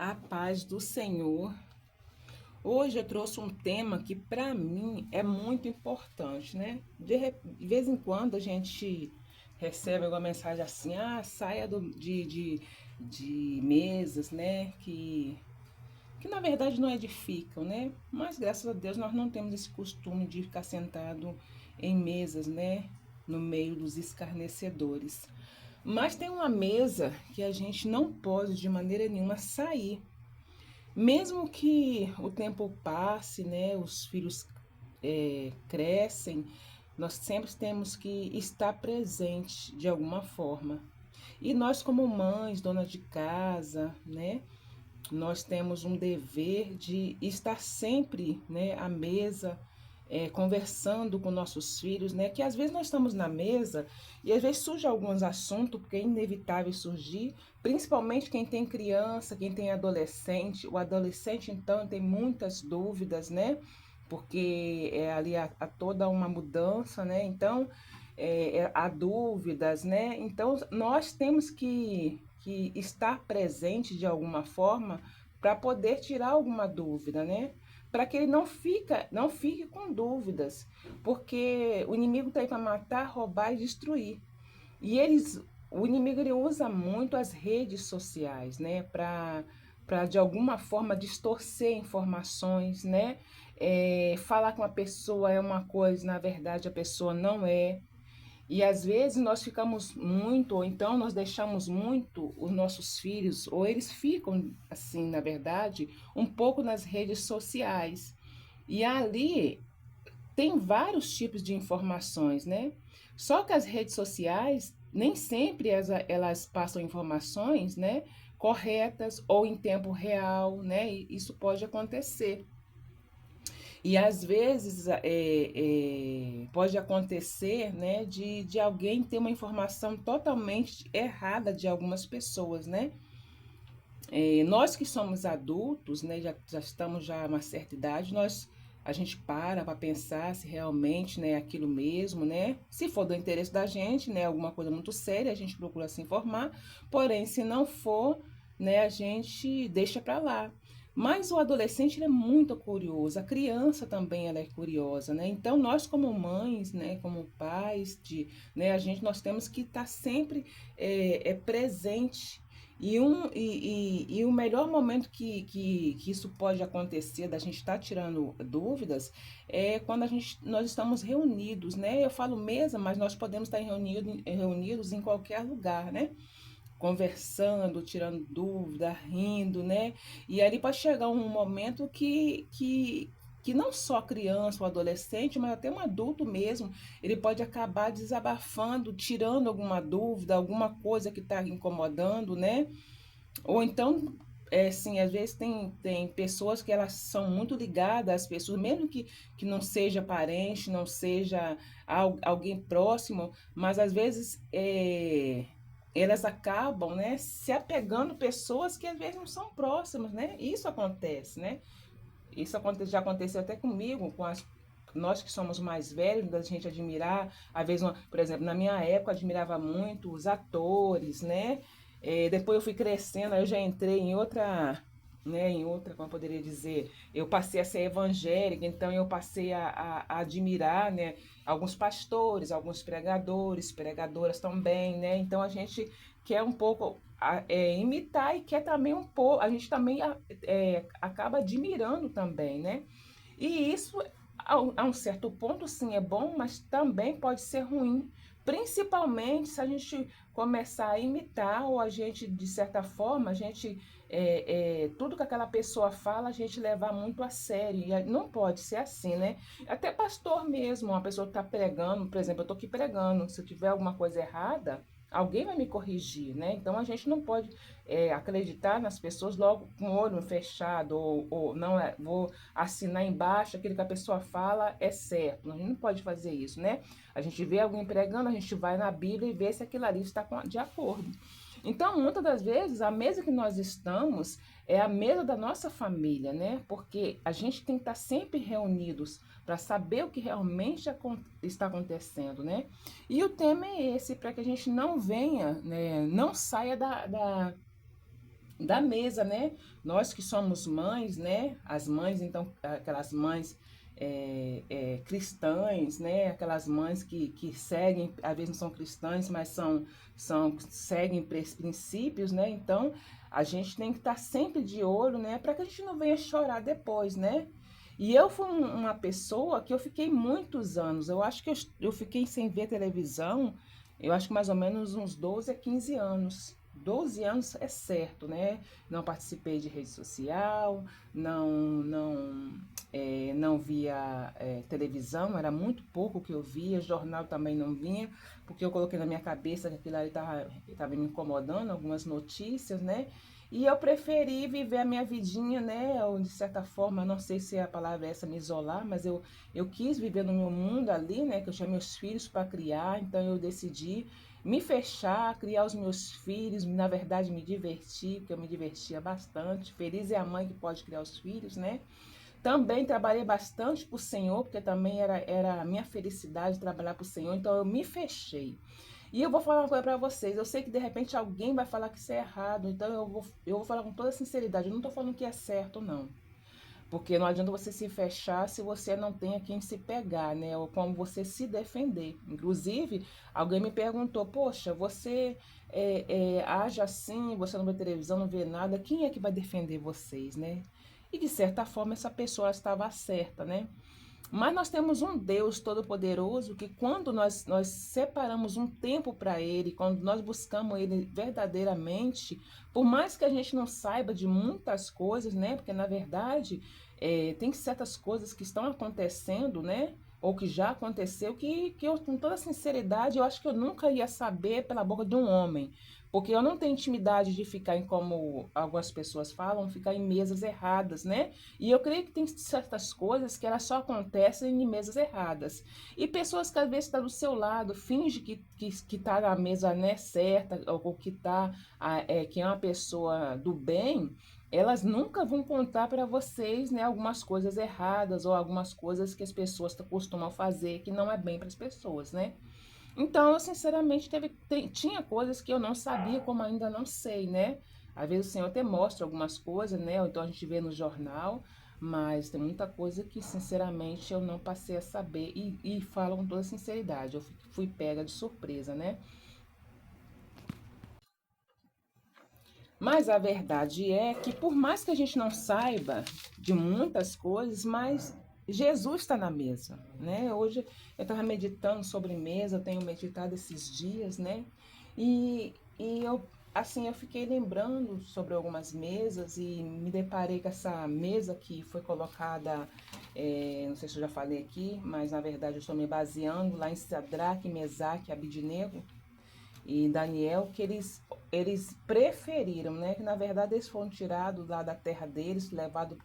A paz do Senhor. Hoje eu trouxe um tema que para mim é muito importante, né? De vez em quando a gente recebe alguma mensagem assim, saia de mesas, né? Que na verdade não edificam, né? Mas graças a Deus nós não temos esse costume de ficar sentado em mesas, né? No meio dos escarnecedores. Mas tem uma mesa que a gente não pode de maneira nenhuma sair. Mesmo que o tempo passe, né, os filhos crescem, nós sempre temos que estar presente de alguma forma. E nós, como mães, donas de casa, né, nós temos um dever de estar sempre, né, à mesa, conversando com nossos filhos, né? Que às vezes nós estamos na mesa e às vezes surge alguns assuntos, porque é inevitável surgir, principalmente quem tem criança, quem tem adolescente. O adolescente, então, tem muitas dúvidas, né? Porque ali há toda uma mudança, né? Então, há dúvidas, né? Então, nós temos que estar presente de alguma forma para poder tirar alguma dúvida, né? Para que ele não fique com dúvidas, porque o inimigo está aí para matar, roubar e destruir. E o inimigo ele usa muito as redes sociais, né, para de alguma forma distorcer informações, né? Falar que uma pessoa é uma coisa, na verdade a pessoa não é. E às vezes nós ficamos muito, ou então nós deixamos muito os nossos filhos, ou eles ficam, assim, na verdade, um pouco nas redes sociais. E ali tem vários tipos de informações, né? Só que as redes sociais, nem sempre elas passam informações, né? Corretas ou em tempo real, né? E isso pode acontecer. E às vezes pode acontecer, né, de alguém ter uma informação totalmente errada de algumas pessoas, né? Nós que somos adultos, né, já estamos já a uma certa idade, a gente para pensar se realmente, né, é aquilo mesmo, né? Se for do interesse da gente, né, alguma coisa muito séria, a gente procura se informar. Porém, se não for, né, a gente deixa para lá. Mas o adolescente ele é muito curioso, a criança também ela é curiosa, né? Então nós como mães, né, como pais, né, nós temos que estar sempre presente e o melhor momento que isso pode acontecer, da gente estar tirando dúvidas, é quando nós estamos reunidos, né? Eu falo mesa, mas nós podemos estar reunidos em qualquer lugar, né? Conversando, tirando dúvida, rindo, né? E ali pode chegar um momento que não só a criança ou adolescente, mas até um adulto mesmo, ele pode acabar desabafando, tirando alguma dúvida, alguma coisa que está incomodando, né? Ou então, assim, às vezes tem pessoas que elas são muito ligadas às pessoas, mesmo que não seja parente, não seja alguém próximo, mas às vezes elas acabam, né, se apegando a pessoas que às vezes não são próximas, né? Isso acontece, né? Já aconteceu até comigo, nós que somos mais velhos, da gente admirar, às vezes, por exemplo, na minha época, eu admirava muito os atores, né? Depois eu fui crescendo, aí eu já entrei como eu poderia dizer, eu passei a ser evangélica, então eu passei a admirar, né, alguns pastores, alguns pregadores, pregadoras também, né? Então a gente quer um pouco imitar e quer também um pouco, a gente também acaba admirando também, né? E isso, a um certo ponto, sim, é bom, mas também pode ser ruim. Principalmente se a gente começar a imitar ou a gente, de certa forma, tudo que aquela pessoa fala, a gente levar muito a sério. E não pode ser assim, né? Até pastor mesmo, uma pessoa que está pregando, por exemplo, eu estou aqui pregando, se eu tiver alguma coisa errada, alguém vai me corrigir, né? Então a gente não pode acreditar nas pessoas logo com o olho fechado, ou não vou assinar embaixo aquilo que a pessoa fala é certo. A gente não pode fazer isso, né? A gente vê alguém pregando, a gente vai na Bíblia e vê se aquilo ali está de acordo. Então, muitas das vezes, a mesa que nós estamos é a mesa da nossa família, né? Porque a gente tem que estar sempre reunidos para saber o que realmente está acontecendo, né? E o tema é esse, para que a gente não venha, né, não saia da mesa, né? Nós que somos mães, né? As mães, então, aquelas mães cristãs, né? Aquelas mães que seguem, às vezes não são cristãs, mas seguem princípios, né? Então, a gente tem que estar sempre de olho, né? Para que a gente não venha chorar depois, né? E eu fui uma pessoa que eu fiquei muitos anos, eu acho que eu fiquei sem ver televisão, eu acho que mais ou menos uns 12 a 15 anos. 12 anos é certo, né? Não participei de rede social, não via televisão, era muito pouco que eu via, jornal também não vinha, porque eu coloquei na minha cabeça que aquilo ali estava me incomodando, algumas notícias, né? E eu preferi viver a minha vidinha, né? Ou, de certa forma, não sei se a palavra é essa, me isolar, mas eu quis viver no meu mundo ali, né? Que eu tinha meus filhos para criar, então eu decidi me fechar, criar os meus filhos, na verdade me divertir, porque eu me divertia bastante. Feliz é a mãe que pode criar os filhos, né? Também trabalhei bastante para o Senhor, porque também era a minha felicidade trabalhar para o Senhor, então eu me fechei. E eu vou falar uma coisa para vocês, eu sei que de repente alguém vai falar que isso é errado, então eu vou falar com toda sinceridade, eu não estou falando que é certo, não. Porque não adianta você se fechar se você não tem a quem se pegar, né? Ou como você se defender. Inclusive, alguém me perguntou, poxa, você age assim, você não vê televisão, não vê nada, quem é que vai defender vocês, né? E de certa forma essa pessoa estava certa, né? Mas nós temos um Deus todo-poderoso que quando nós separamos um tempo para Ele, quando nós buscamos Ele verdadeiramente, por mais que a gente não saiba de muitas coisas, né? Porque na verdade tem certas coisas que estão acontecendo, né? Ou que já aconteceu, que eu, com toda sinceridade, eu acho que eu nunca ia saber pela boca de um homem. Porque eu não tenho intimidade de ficar em, como algumas pessoas falam, ficar em mesas erradas, né? E eu creio que tem certas coisas que elas só acontecem em mesas erradas. E pessoas que às vezes estão do seu lado, finge que tá na mesa, né, certa, ou que é uma pessoa do bem, elas nunca vão contar para vocês, né, algumas coisas erradas ou algumas coisas que as pessoas costumam fazer que não é bem para as pessoas, né? Então, eu sinceramente tinha coisas que eu não sabia, como ainda não sei, né? Às vezes o Senhor até mostra algumas coisas, né? Ou então a gente vê no jornal, mas tem muita coisa que, sinceramente, eu não passei a saber e falo com toda sinceridade. Eu fui pega de surpresa, né? Mas a verdade é que, por mais que a gente não saiba de muitas coisas, mas Jesus está na mesa, né? Hoje eu estava meditando sobre mesa, eu tenho meditado esses dias, né? E eu, assim, eu fiquei lembrando sobre algumas mesas e me deparei com essa mesa que foi colocada, não sei se eu já falei aqui, mas na verdade eu estou me baseando lá em Sadraque, Mesaque e Abidnego, e Daniel, que eles preferiram, né? Que na verdade eles foram tirados lá da terra deles, levados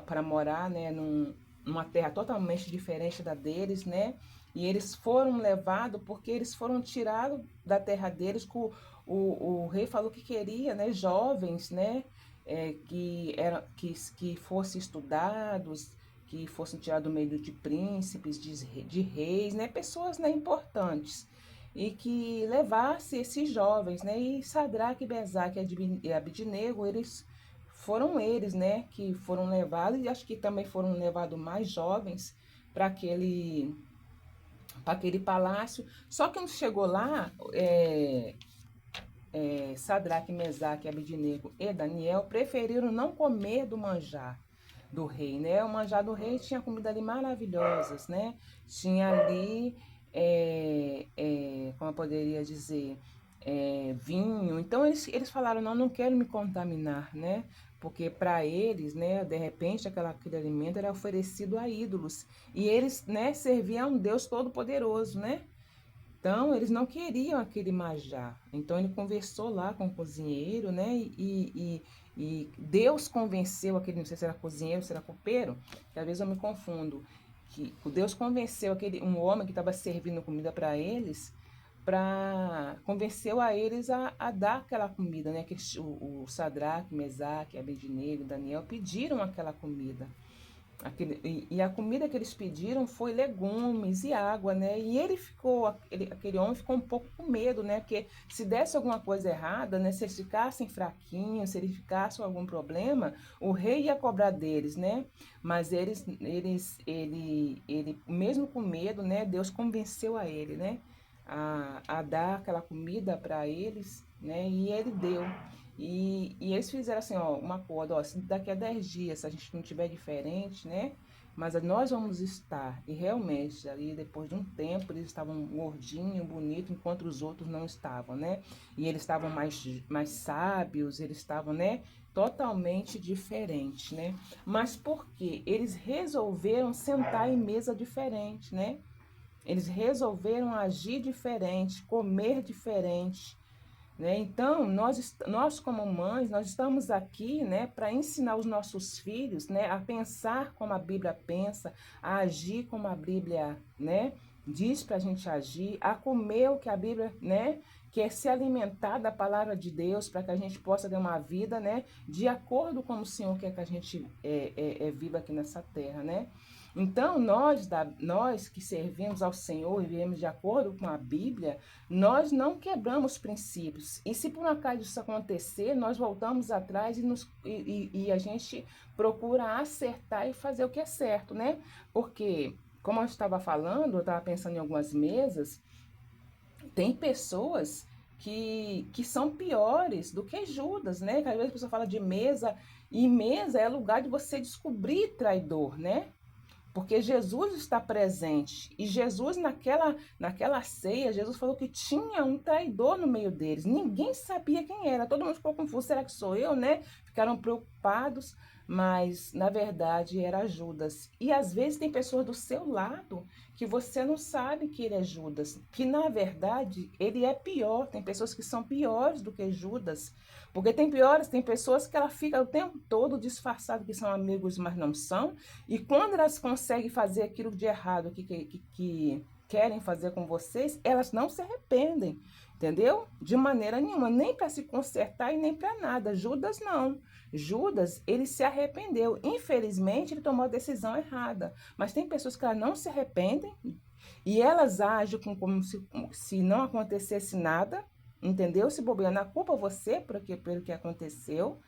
para morar, né? Numa terra totalmente diferente da deles, né? E eles foram levados porque eles foram tirados da terra deles, que o rei falou que queria, né? Jovens, né? Que fossem estudados, que fossem tirados do meio de príncipes, de reis, né? Pessoas, né, importantes e que levasse esses jovens, né? E Sadraque, Mesaque e Abidnego, eles, né, que foram levados, e acho que também foram levados mais jovens para aquele palácio. Só que quando chegou lá, Sadraque, Mesaque, Abidnego e Daniel preferiram não comer do manjar do rei, né? O manjar do rei tinha comida ali maravilhosas, né? Tinha ali, como eu poderia dizer, vinho. Então eles falaram, não, não quero me contaminar, né? Porque para eles, né, de repente aquele alimento era oferecido a ídolos. E eles, né, serviam a um Deus todo-poderoso, né? Então, eles não queriam aquele majá. Então, ele conversou lá com o cozinheiro, né? E Deus convenceu aquele, não sei se era cozinheiro, se era copeiro, que às vezes eu me confundo, que o Deus convenceu um homem que estava servindo comida para eles, convenceu a eles a dar aquela comida, né? Que o Sadraque, Mesaque, Abednego, Daniel pediram aquela comida. E a comida que eles pediram foi legumes e água, né? E aquele homem ficou um pouco com medo, né? Porque se desse alguma coisa errada, né? Se eles ficassem fraquinhos, se eles ficassem com algum problema, o rei ia cobrar deles, né? Mas mesmo com medo, né? Deus convenceu a ele, né? A dar aquela comida para eles, né? E ele deu. E eles fizeram assim, ó, um acordo, ó, se daqui a 10 dias, se a gente não tiver diferente, né? Mas nós vamos estar. E realmente, ali depois de um tempo, eles estavam gordinhos, bonitos, enquanto os outros não estavam, né? E eles estavam mais sábios, eles estavam, né? Totalmente diferentes, né? Mas por quê? Eles resolveram sentar em mesa diferente, né? Eles resolveram agir diferente, comer diferente, né? Então, nós como mães, nós estamos aqui, né, para ensinar os nossos filhos, né, a pensar como a Bíblia pensa, a agir como a Bíblia, né, diz para a gente agir, a comer o que a Bíblia, né, que é se alimentar da palavra de Deus para que a gente possa ter uma vida, né, de acordo com o Senhor quer que a gente viva aqui nessa terra, né? Então, nós que servimos ao Senhor e vivemos de acordo com a Bíblia, nós não quebramos princípios. E se por um acaso isso acontecer, nós voltamos atrás e a gente procura acertar e fazer o que é certo, né? Porque, como eu estava falando, eu estava pensando em algumas mesas, tem pessoas que são piores do que Judas, né? Que às vezes a pessoa fala de mesa, e mesa é lugar de você descobrir traidor, né? Porque Jesus está presente. E Jesus, naquela ceia, Jesus falou que tinha um traidor no meio deles. Ninguém sabia quem era. Todo mundo ficou confuso. Será que sou eu, né? Ficaram preocupados. Mas, na verdade, era Judas. E, às vezes, tem pessoas do seu lado que você não sabe que ele é Judas. Que, na verdade, ele é pior. Tem pessoas que são piores do que Judas. Porque tem pessoas que ela fica o tempo todo disfarçado que são amigos, mas não são. E quando elas conseguem fazer aquilo de errado que querem fazer com vocês, elas não se arrependem, entendeu? De maneira nenhuma, nem para se consertar e nem para nada. Judas não. Judas, ele se arrependeu. Infelizmente, ele tomou a decisão errada. Mas tem pessoas que elas não se arrependem e elas agem como se não acontecesse nada, entendeu? Se bobear na culpa você pelo que aconteceu.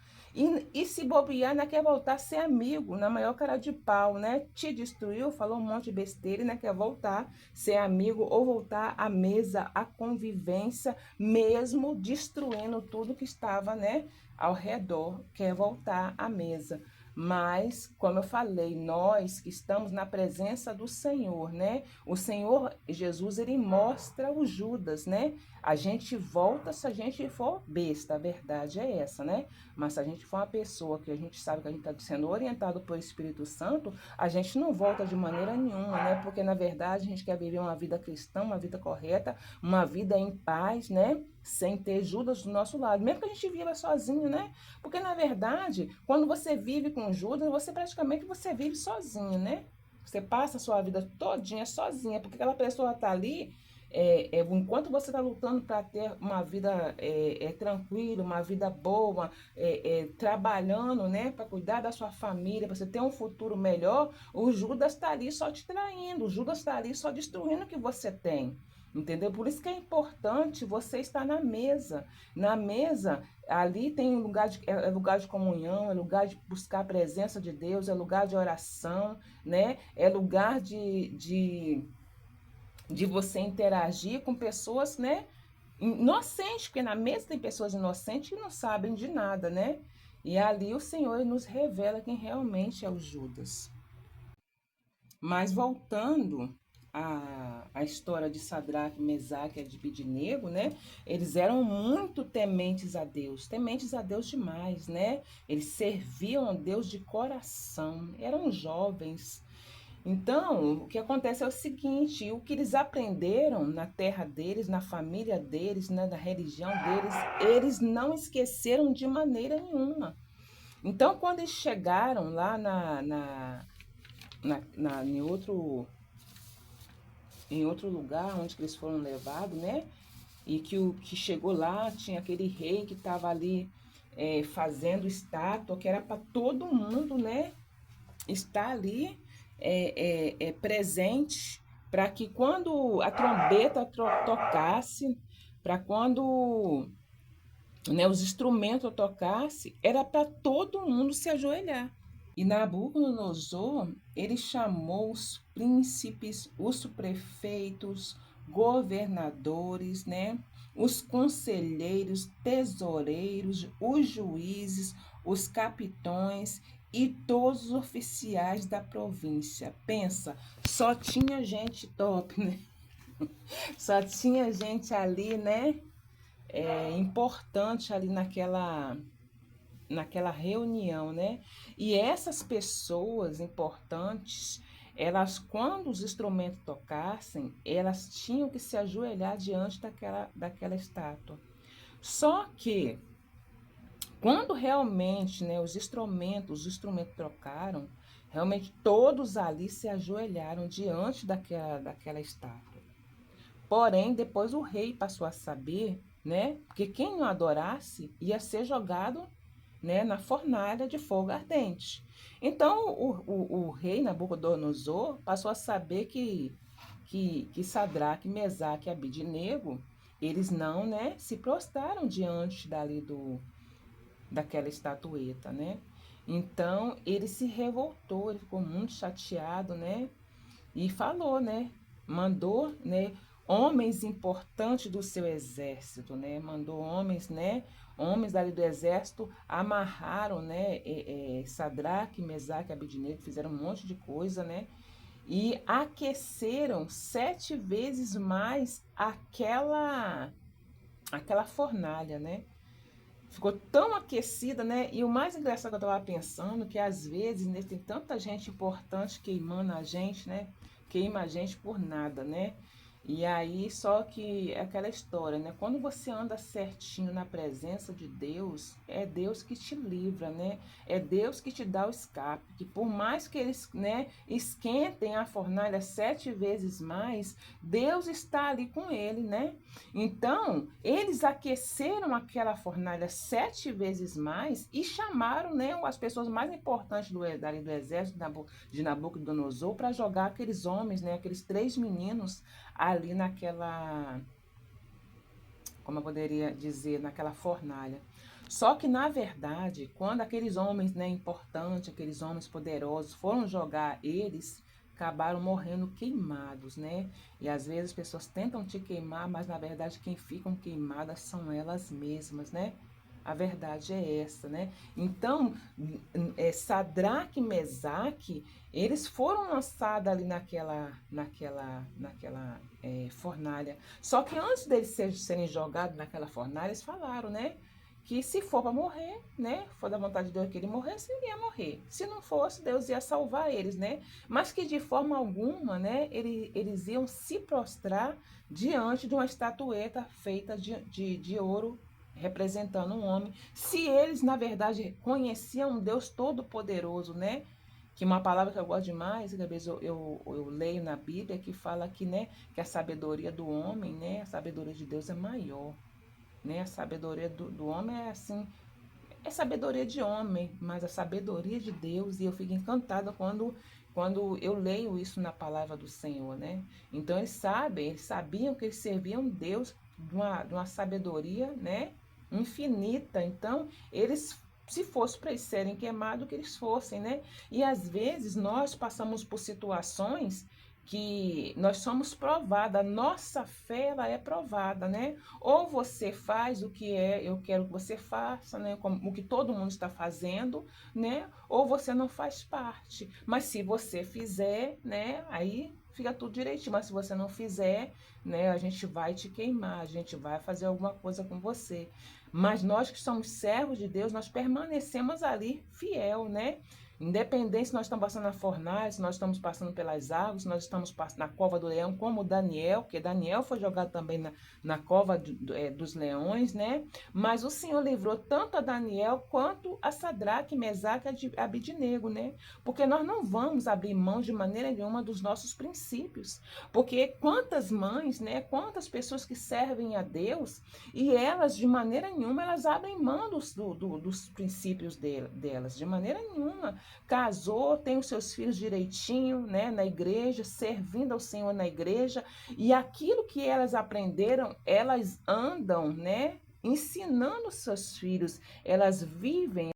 E se bobear, ainda quer voltar a ser amigo, na maior cara de pau, né? Te destruiu, falou um monte de besteira, né? Quer voltar a ser amigo ou voltar à mesa, à convivência, mesmo destruindo tudo que estava, né, ao redor. Quer voltar à mesa. Mas, como eu falei, nós que estamos na presença do Senhor, né? O Senhor Jesus, ele mostra o Judas, né? A gente volta se a gente for besta, a verdade é essa, né? Mas se a gente for uma pessoa que a gente sabe que a gente está sendo orientado pelo Espírito Santo, a gente não volta de maneira nenhuma, né? Porque, na verdade, a gente quer viver uma vida cristã, uma vida correta, uma vida em paz, né? Sem ter Judas do nosso lado, mesmo que a gente viva sozinho, né? Porque, na verdade, quando você vive com Judas, você vive sozinho, né? Você passa a sua vida todinha sozinha, porque aquela pessoa está ali, enquanto você está lutando para ter uma vida tranquila, uma vida boa, trabalhando, né, para cuidar da sua família, para você ter um futuro melhor, o Judas está ali só te traindo, o Judas está ali só destruindo o que você tem. Entendeu? Por isso que é importante você estar na mesa. Na mesa, ali tem lugar de comunhão, é lugar de buscar a presença de Deus, é lugar de oração, né? É lugar de você interagir com pessoas, né? Inocentes, porque na mesa tem pessoas inocentes que não sabem de nada, né? E ali o Senhor nos revela quem realmente é o Judas. Mas voltando à história de Sadraque, Mesaque e Abednego, né? Eles eram muito tementes a Deus demais, né? Eles serviam a Deus de coração, eram jovens. Então, o que acontece é o seguinte, o que eles aprenderam na terra deles, na família deles, né, na religião deles, eles não esqueceram de maneira nenhuma. Então, quando eles chegaram lá em outro lugar onde eles foram levados, né? E que o que chegou lá tinha aquele rei que estava ali fazendo estátua, que era para todo mundo, né? estar ali presente para que quando a trombeta tocasse, para quando, né, os instrumentos tocassem, era para todo mundo se ajoelhar. E Nabucodonosor, ele chamou os príncipes, os prefeitos, governadores, né? Os conselheiros, tesoureiros, os juízes, os capitões e todos os oficiais da província. Pensa, só tinha gente top, né? Só tinha gente ali, né? Importante ali naquela reunião, né? E essas pessoas importantes, elas, quando os instrumentos tocassem, elas tinham que se ajoelhar diante daquela estátua. Só que, quando realmente, né, os instrumentos trocaram, realmente todos ali se ajoelharam diante daquela estátua. Porém, depois o rei passou a saber, né? Porque quem não adorasse ia ser jogado, né, na fornalha de fogo ardente. Então, o rei Nabucodonosor passou a saber que Sadraque, Mesaque e Abidnego, eles não, né, se prostraram diante daquela estatueta, né? Então, ele se revoltou, ele ficou muito chateado, né? E falou, né? Mandou, né? Homens importantes do seu exército, né? Mandou homens, né? Homens ali do exército amarraram, né? Sadraque, Mesaque e Abidnego, fizeram um monte de coisa, né? E aqueceram 7 vezes mais aquela fornalha, né? Ficou tão aquecida, né? E o mais engraçado que eu estava pensando, que às vezes, né, tem tanta gente importante queimando a gente, né? Queima a gente por nada, né? E aí, só que é aquela história, né? Quando você anda certinho na presença de Deus, é Deus que te livra, né? É Deus que te dá o escape. Que por mais que eles, né, esquentem a fornalha 7 vezes mais, Deus está ali com ele, né? Então, eles aqueceram aquela fornalha 7 vezes mais e chamaram, né, as pessoas mais importantes do exército de Nabucodonosor para jogar aqueles homens, né, aqueles 3 meninos ali naquela, como eu poderia dizer, naquela fornalha. Só que, na verdade, quando aqueles homens, né, importantes, aqueles homens poderosos foram jogar eles, acabaram morrendo queimados, né? E às vezes as pessoas tentam te queimar, mas na verdade quem ficam queimadas são elas mesmas, né? A verdade é essa, né? Então, Sadraque e Mesaque, eles foram lançados ali naquela fornalha. Só que antes deles serem jogados naquela fornalha, eles falaram, né? Que se for para morrer, né? For da vontade de Deus que ele morresse, ele ia morrer. Se não fosse, Deus ia salvar eles, né? Mas que de forma alguma, né? Eles iam se prostrar diante de uma estatueta feita de ouro, representando um homem. Se eles, na verdade, conheciam um Deus todo-poderoso, né? Que uma palavra que eu gosto demais, que às vezes eu leio na Bíblia, que fala que, né, que a sabedoria do homem, né, a sabedoria de Deus é maior, né? A sabedoria do homem é assim, é sabedoria de homem, mas a sabedoria de Deus, e eu fico encantada quando eu leio isso na palavra do Senhor, né? Então eles sabiam que eles serviam Deus de uma sabedoria, né, infinita. Então, eles, se fosse para eles serem queimados, que eles fossem, né? E às vezes nós passamos por situações que nós somos provados, a nossa fé ela é provada, né? Ou você faz o que eu quero que você faça, né? Como o que todo mundo está fazendo, né? Ou você não faz parte. Mas se você fizer, né? Aí fica tudo direitinho. Mas se você não fizer, né? A gente vai te queimar, a gente vai fazer alguma coisa com você. Mas nós que somos servos de Deus, nós permanecemos ali fiel, né? Independente se nós estamos passando na fornalha, se nós estamos passando pelas águas, se nós estamos na cova do leão, como Daniel, porque Daniel foi jogado também na cova dos leões, né? Mas o Senhor livrou tanto a Daniel quanto a Sadraque, Mesaque e Abidnego, né? Porque nós não vamos abrir mão de maneira nenhuma dos nossos princípios. Porque quantas mães, né? Quantas pessoas que servem a Deus e elas, de maneira nenhuma, elas abrem mão dos princípios delas, de maneira nenhuma. casou, tem os seus filhos direitinho, né, na igreja, servindo ao Senhor na igreja, e aquilo que elas aprenderam, elas andam, né, ensinando os seus filhos, elas vivem